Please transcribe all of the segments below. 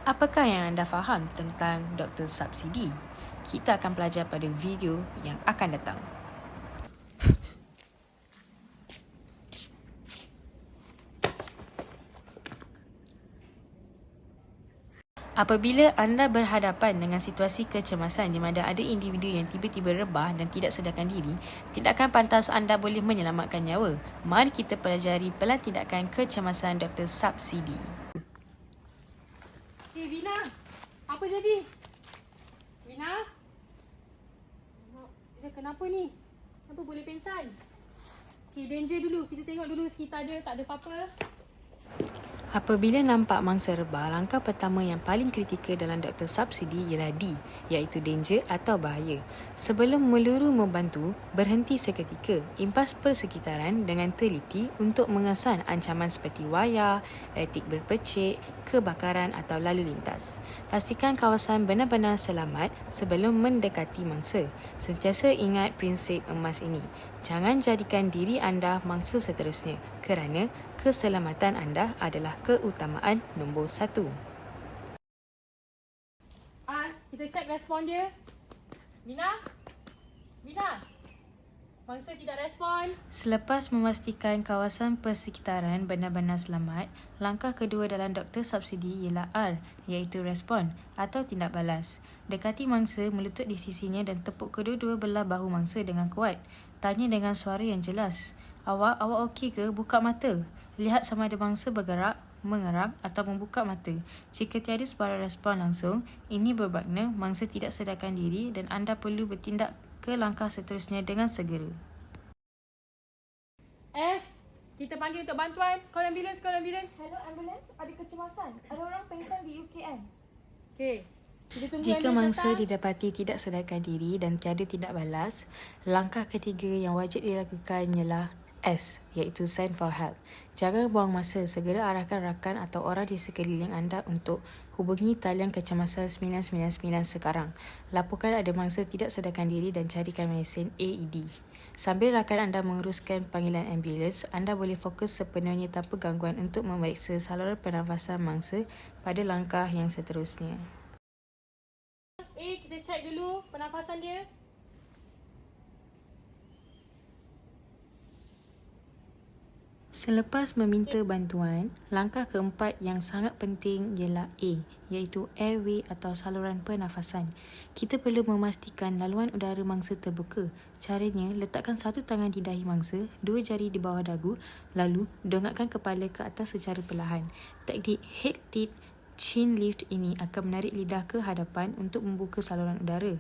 Apakah yang anda faham tentang Dr. Subsidi? Kita akan belajar pada video yang akan datang. Apabila anda berhadapan dengan situasi kecemasan di mana ada individu yang tiba-tiba rebah dan tidak sedarkan diri, tindakan pantas anda boleh menyelamatkan nyawa. Mari kita pelajari pelan tindakan kecemasan Dr. Subsidi. Vina, apa jadi? Vina? Dia kenapa ni? Kenapa boleh pingsan? Danger dulu. Kita tengok dulu sekitar dia, tak ada apa-apa. Apabila nampak mangsa rebah, langkah pertama yang paling kritikal dalam Dr. Subsidi ialah D, iaitu danger atau bahaya. Sebelum meluru membantu, berhenti seketika, impas persekitaran dengan teliti untuk mengesan ancaman seperti wayar, elektrik berpercik, kebakaran atau lalu lintas. Pastikan kawasan benar-benar selamat sebelum mendekati mangsa. Sentiasa ingat prinsip emas ini. Jangan jadikan diri anda mangsa seterusnya kerana keselamatan anda adalah keutamaan nombor 1. Kita cek respon dia. Vina? Mangsa tidak respon. Selepas memastikan kawasan persekitaran benar-benar selamat, langkah kedua dalam Dr. Subsidi ialah R, iaitu respon atau tindak balas. Dekati mangsa, melutut di sisinya dan tepuk kedua-dua belah bahu mangsa dengan kuat. Tanya dengan suara yang jelas. Awak okey ke? Buka mata. Lihat sama ada mangsa bergerak, mengerang atau membuka mata. Jika tiada sebarang respon langsung, ini bermakna mangsa tidak sedarkan diri dan anda perlu bertindak ke langkah seterusnya dengan segera. Kita panggil untuk bantuan. Call ambulans. Hello ambulans, ada kecemasan. Ada orang pingsan di UKM. Okey. Kita tunggu Jika ambulans mangsa datang. didapati tidak sedarkan diri dan tiada tindak balas, langkah ketiga yang wajib dilakukan ialah S, iaitu send for help. Jangan buang masa, segera arahkan rakan atau orang di sekeliling anda untuk hubungi talian kecemasan 999 sekarang. Laporkan ada mangsa tidak sedarkan diri dan carikan mesin AED. Sambil rakan anda menguruskan panggilan ambulans, anda boleh fokus sepenuhnya tanpa gangguan untuk memeriksa saluran pernafasan mangsa pada langkah yang seterusnya. Kita cek dulu pernafasan dia. Selepas meminta bantuan, langkah keempat yang sangat penting ialah A, iaitu airway atau saluran pernafasan. Kita perlu memastikan laluan udara mangsa terbuka. Caranya, letakkan satu tangan di dahi mangsa, dua jari di bawah dagu, lalu dongakkan kepala ke atas secara perlahan. Teknik head tilt chin lift ini akan menarik lidah ke hadapan untuk membuka saluran udara.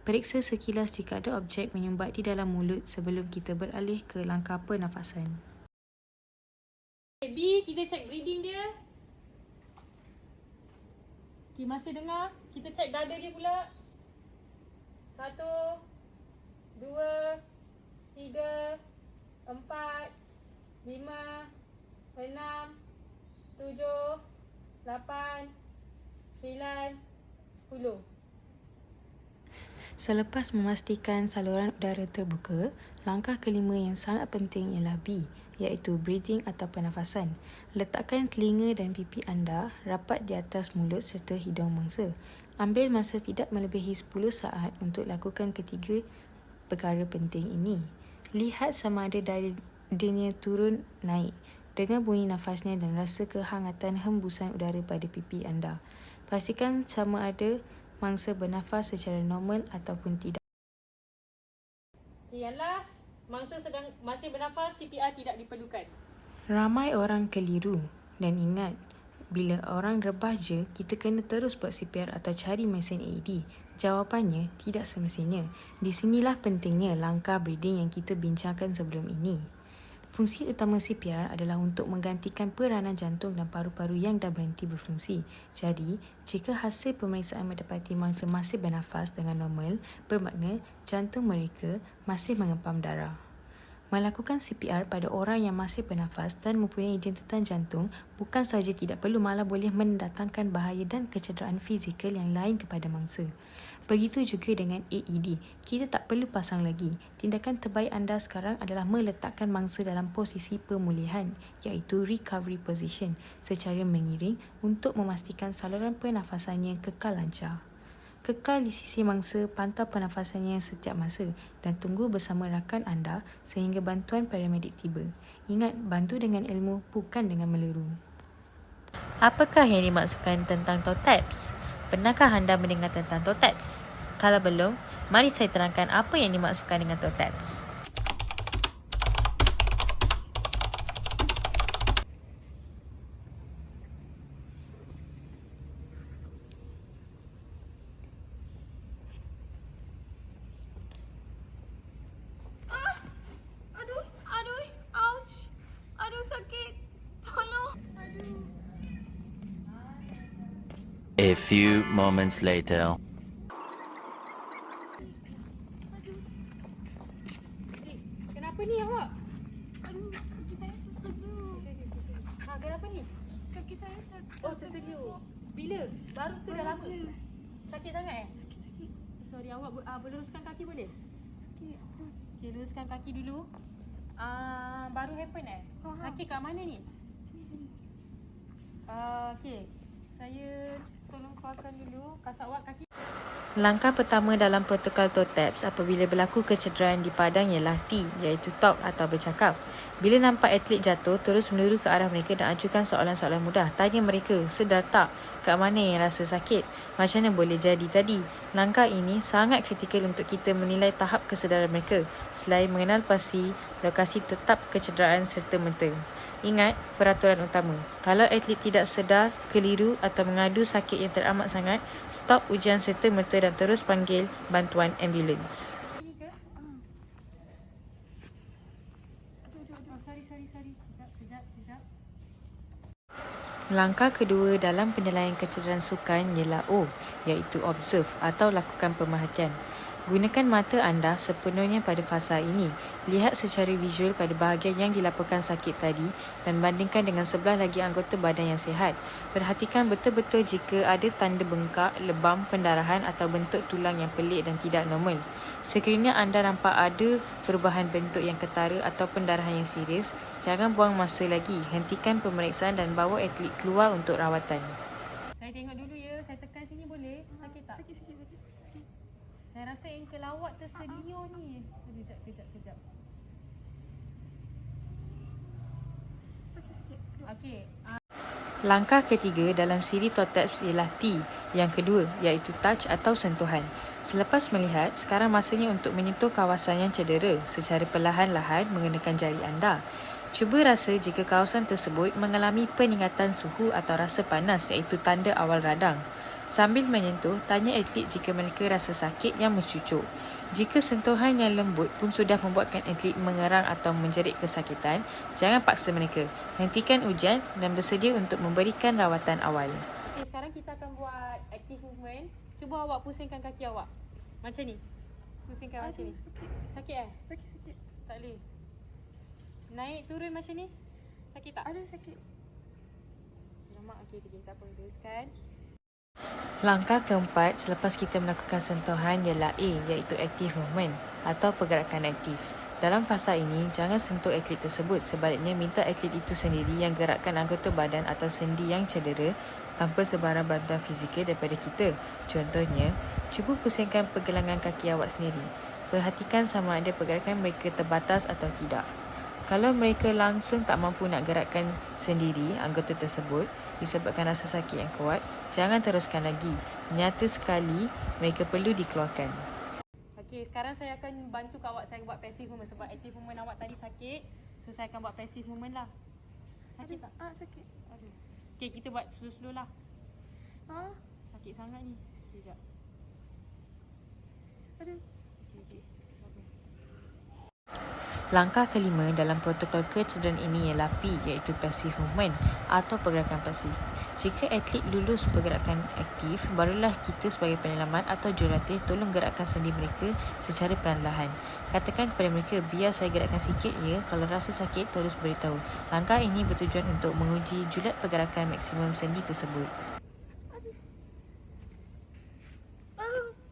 Periksa sekilas jika ada objek menyumbat di dalam mulut sebelum kita beralih ke langkah pernafasan. B, kita cek breathing dia. Masih dengar? Kita cek dada dia pula. 1, 2, 3, 4, 5, 6, 7, 8, 9, 10. Selepas memastikan saluran udara terbuka, langkah kelima yang sangat penting ialah B, iaitu breathing atau pernafasan. Letakkan telinga dan pipi anda rapat di atas mulut serta hidung mangsa. Ambil masa tidak melebihi 10 saat untuk lakukan ketiga perkara penting ini. Lihat sama ada dadanya turun naik. Dengar bunyi nafasnya dan rasa kehangatan hembusan udara pada pipi anda. Pastikan sama ada mangsa bernafas secara normal ataupun tidak. Yang last, mangsa masih bernafas, CPR tidak diperlukan. Ramai orang keliru dan ingat, bila orang rebah je, kita kena terus buat CPR atau cari mesin AED. Jawapannya, tidak semestinya. Di sinilah pentingnya langkah breathing yang kita bincangkan sebelum ini. Fungsi utama CPR adalah untuk menggantikan peranan jantung dan paru-paru yang dah berhenti berfungsi. Jadi, jika hasil pemeriksaan mendapati mangsa masih bernafas dengan normal, bermakna jantung mereka masih mengempam darah. Melakukan CPR pada orang yang masih bernafas dan mempunyai denyutan jantung bukan sahaja tidak perlu, malah boleh mendatangkan bahaya dan kecederaan fizikal yang lain kepada mangsa. Begitu juga dengan AED. Kita tak perlu pasang lagi. Tindakan terbaik anda sekarang adalah meletakkan mangsa dalam posisi pemulihan, iaitu recovery position, secara mengiring untuk memastikan saluran pernafasannya kekal lancar. Kekal di sisi mangsa, pantau pernafasannya setiap masa dan tunggu bersama rakan anda sehingga bantuan paramedik tiba. Ingat, bantu dengan ilmu, bukan dengan meleru. Apakah yang dimaksudkan tentang TOTAPS? Pernahkah anda mendengar tentang TOTAPS? Kalau belum, mari saya terangkan apa yang dimaksudkan dengan TOTAPS. Aduh, ouch. Aduh, sakit. Tolong. Aduh. A few moments later. Kenapa ni awak? Aduh, kaki saya tersejuk. Kenapa ni? Kaki saya tersejuk. Oh, tersejuk. Bila? Baru ke dah lama? Sakit sangat Sakit. Sorry, awak berluruskan kaki boleh? Sakit. Okay, luruskan kaki dulu. Baru happen Sakit kat mana ni? Sini. Okay. Saya tolong keluarkan dulu kasut awak kaki. Langkah pertama dalam protokol TOTAPS apabila berlaku kecederaan di padang ialah T, iaitu talk atau bercakap. Bila nampak atlet jatuh, terus meluru ke arah mereka dan ajukan soalan-soalan mudah. Tanya mereka, sedar tak? Kat mana yang rasa sakit? Macam mana boleh jadi tadi? Langkah ini sangat kritikal untuk kita menilai tahap kesedaran mereka selain mengenal pasti lokasi tetap kecederaan serta-merta. Ingat peraturan utama. Kalau atlet tidak sedar, keliru atau mengadu sakit yang teramat sangat, stop ujian serta-merta dan terus panggil bantuan ambulans. Ini ke? Sorry. Sekejap. Langkah kedua dalam penilaian kecederaan sukan ialah O, iaitu observe atau lakukan pemerhatian. Gunakan mata anda sepenuhnya pada fasa ini. Lihat secara visual pada bahagian yang dilaporkan sakit tadi dan bandingkan dengan sebelah lagi anggota badan yang sihat. Perhatikan betul-betul jika ada tanda bengkak, lebam, pendarahan atau bentuk tulang yang pelik dan tidak normal. Sekiranya anda nampak ada perubahan bentuk yang ketara atau pendarahan yang serius, jangan buang masa lagi. Hentikan pemeriksaan dan bawa atlet keluar untuk rawatan. Saya tengok dulu ya. Saya tekan sini boleh? Sakit tak? Sakit. Saya rasa ankle awak tersedia ni. Kejap. Sakit. Okey. Langkah ketiga dalam siri TOTAPS ialah T, yang kedua iaitu touch atau sentuhan. Selepas melihat, sekarang masanya untuk menyentuh kawasan yang cedera secara perlahan-lahan menggunakan jari anda. Cuba rasa jika kawasan tersebut mengalami peningkatan suhu atau rasa panas, iaitu tanda awal radang. Sambil menyentuh, tanya atlet jika mereka rasa sakit yang mencucuk. Jika sentuhan yang lembut pun sudah membuatkan atlet mengerang atau menjerit kesakitan, jangan paksa mereka. Hentikan ujian dan bersedia untuk memberikan rawatan awal. Okey, sekarang kita akan buat active movement. Cuba awak pusingkan kaki awak. Macam ni. Pusingkan macam ni. Sakit Sakit. Tak boleh. Naik turun macam ni. Sakit tak? Ada sakit. Lemak. Okey, tak apa. Teruskan. Langkah keempat selepas kita melakukan sentuhan ialah A, iaitu active movement atau pergerakan aktif. Dalam fasa ini, jangan sentuh atlet tersebut. Sebaliknya, minta atlet itu sendiri yang gerakkan anggota badan atau sendi yang cedera tanpa sebarang bantuan fizikal daripada kita. Contohnya, cuba pusingkan pergelangan kaki awak sendiri. Perhatikan sama ada pergerakan mereka terbatas atau tidak. Kalau mereka langsung tak mampu nak gerakkan sendiri anggota tersebut disebabkan rasa sakit yang kuat, jangan teruskan lagi. Nyata sekali, mereka perlu dikeluarkan. Okey, sekarang saya akan bantu awak saya buat passive movement sebab active movement awak tadi sakit. So saya akan buat passive movement lah. Sakit tak? Sakit. Aduh. Okey, kita buat slow-slow lah. Sakit sangat ni. Sekejap. Aduh. Okey. Langkah kelima dalam protokol kecederaan ini ialah P, iaitu passive movement atau pergerakan pasif. Jika atlet lulus pergerakan aktif, barulah kita sebagai penyelamat atau jurulatih tolong gerakkan sendi mereka secara perlahan. Katakan kepada mereka, biar saya gerakkan sikit ya, kalau rasa sakit terus beritahu. Langkah ini bertujuan untuk menguji julat pergerakan maksimum sendi tersebut.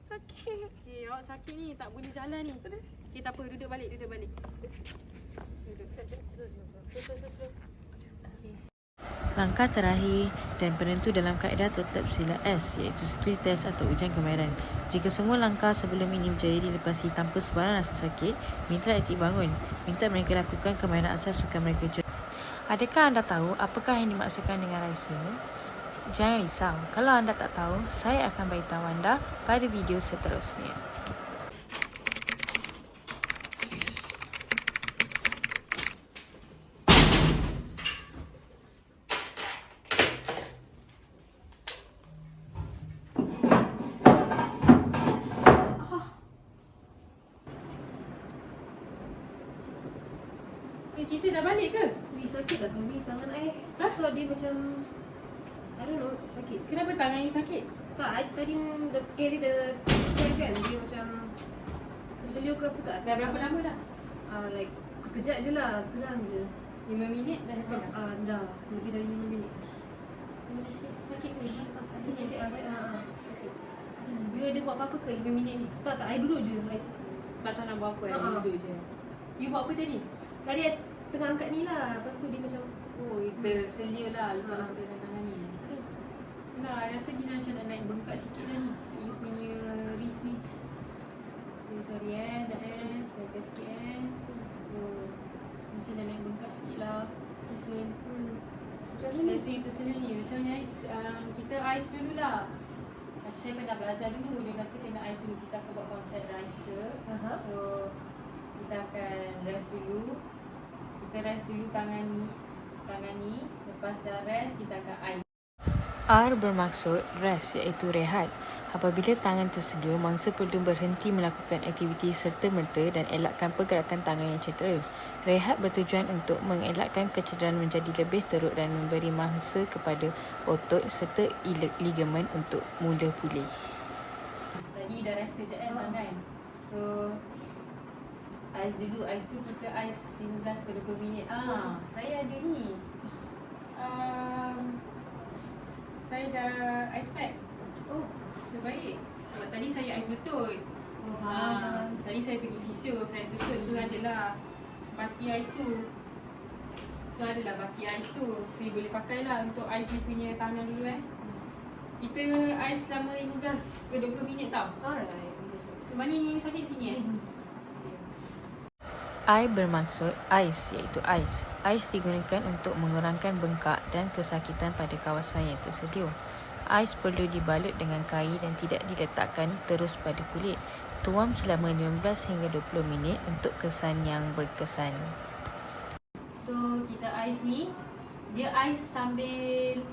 Sakit. Okay, awak sakit ni, tak boleh jalan ni. Okay, tak apa, duduk balik. Duduk. Slow. Langkah terakhir dan penentu dalam kaedah tetap sila S, iaitu skill test atau ujian kemahiran. Jika semua langkah sebelum ini berjaya dilepasi tanpa sebarang rasa sakit, minta atlet bangun. Minta mereka lakukan kemahiran asas sukan mereka. Adakah anda tahu apakah yang dimaksudkan dengan raisa? Jangan risau, kalau anda tak tahu, saya akan beritahu anda pada video seterusnya. Kisah dah balik ke? Sakit lah kami tangan I. Sebab dia macam I don't know, sakit. Kenapa tangan you sakit? Tak, I tadi carry the chair kan. Dia macam terselir ke apa tak. Dah berapa lama dah? Like kejap je lah, sekarang je. 5 minit dah happen dah? Dah, lebih dari 5 minit. Sakit ke? Asyik sakit sakit. You ada buat apa-apa ke 5 minit ni? Tak, I duduk je. I Tak tahu nak buat apa, duduk je. You buat apa tadi? tadi I tengah angkat ni lah. Lepas tu dia macam Oh, terselia lah lupa dengan tangan ni. Nah, I rasa dia macam nak naik bengkak sikit dah ni. You punya wrist ni. Sorry sekejap saya test sikit Oh, macam nak naik bengkak sikit lah. Macam mana? Rasa you terselia ni. Macam ni, kita ice dulu lah. Saya pernah belajar dulu. Dia kata kena ice dulu. Kita akan buat konsep riser. So, kita akan rest dulu. Kita rest dulu tangan ni. Lepas dah rest, kita akan ice. R bermaksud rest, iaitu rehat. Apabila tangan tersedia, mangsa perlu berhenti melakukan aktiviti serta-merta dan elakkan pergerakan tangan yang cedera. Rehat bertujuan untuk mengelakkan kecederaan menjadi lebih teruk dan memberi mangsa kepada otot serta ligamen untuk mula pulih. Tadi dah rest kejap tangan. So, ice dulu. Ice tu kita ice 15 ke 20 minit. Saya ada ni. Saya dah ice pack. Oh, sebaik. Sebab tadi saya ice betul. Tadi saya pergi fisio, saya ice betul. So adalah baki ice tu. Jadi boleh pakai lah untuk ice ni punya tangan dulu Kita ice selama 15 ke 20 minit tau. alright. Mana yang sakit sini I bermaksud ice, iaitu ais. Ais digunakan untuk mengurangkan bengkak dan kesakitan pada kawasan yang tersedia. Ais perlu dibalut dengan kain dan tidak diletakkan terus pada kulit. Tuam selama 15 hingga 20 minit untuk kesan yang berkesan. So, kita ais ni, dia ais sambil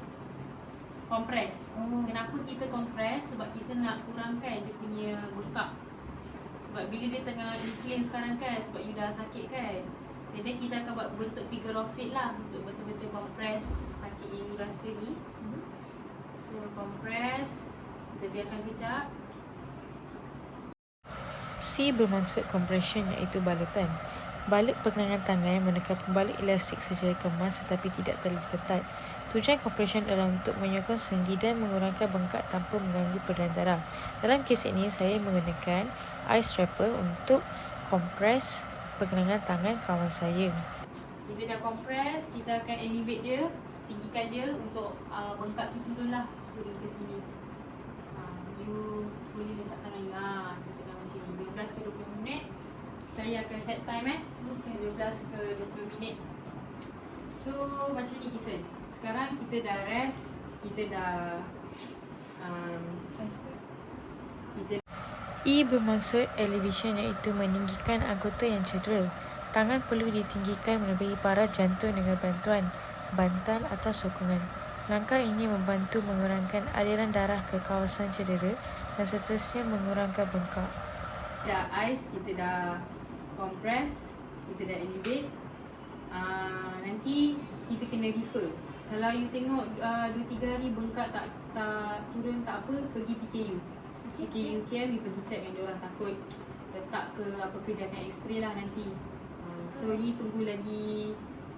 kompres. Kenapa kita kompres? Sebab kita nak kurangkan dia punya bengkak. Sebab bila dia tengah inflame sekarang kan, sebab you dah sakit kan, jadi kita akan buat bentuk figure of eight lah, untuk betul-betul kompres sakit yang you rasa ni. So, kompres, kita biarkan kejap. C bermaksud compression, iaitu balutan. Balut pergelangan tangan menekan pembalik elastik secara kemas tetapi tidak terlalu ketat. Tujuan compression adalah untuk menyokong sendi dan mengurangkan bengkak tanpa mengganggu peredaran darah. Dalam kes ini, saya menggunakan ice wrapper untuk kompres pergelangan tangan kawan saya. Kita dah kompres, kita akan elevate dia, tinggikan dia untuk bengkak tu turun ke sini. You boleh letak tangan you. Kita dah macam ni, 15 ke 20 minit. Saya akan set time 15 ke 20 minit. So macam ni kisah. Sekarang kita dah rest, kita dah E bermaksud elevation, iaitu meninggikan anggota yang cedera. Tangan perlu ditinggikan melebihi paras jantung dengan bantuan bantal atau sokongan. Langkah ini membantu mengurangkan aliran darah ke kawasan cedera dan seterusnya mengurangkan bengkak. Dah ice, kita dah compress, kita dah elevate. Nanti kita kena refer. Kalau you tengok 2-3 hari bengkak tak turun tak apa, pergi PKU. PKU KM you pergi check dengan diorang, takut letak ke apa ke, dia akan x-ray lah nanti. So ni tunggu lagi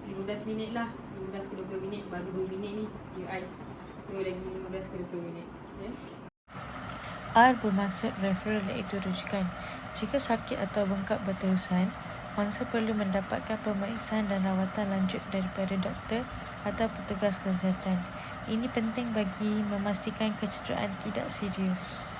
15 minit lah, 15 ke 20 minit, baru 2 minit ni you ice. So lagi 15 ke 20 minit. Ya. R bermaksud referral, iaitu rujukan. Jika sakit atau bengkak berterusan, mangsa perlu mendapatkan pemeriksaan dan rawatan lanjut daripada doktor atau petugas kesihatan. Ini penting bagi memastikan kecederaan tidak serius.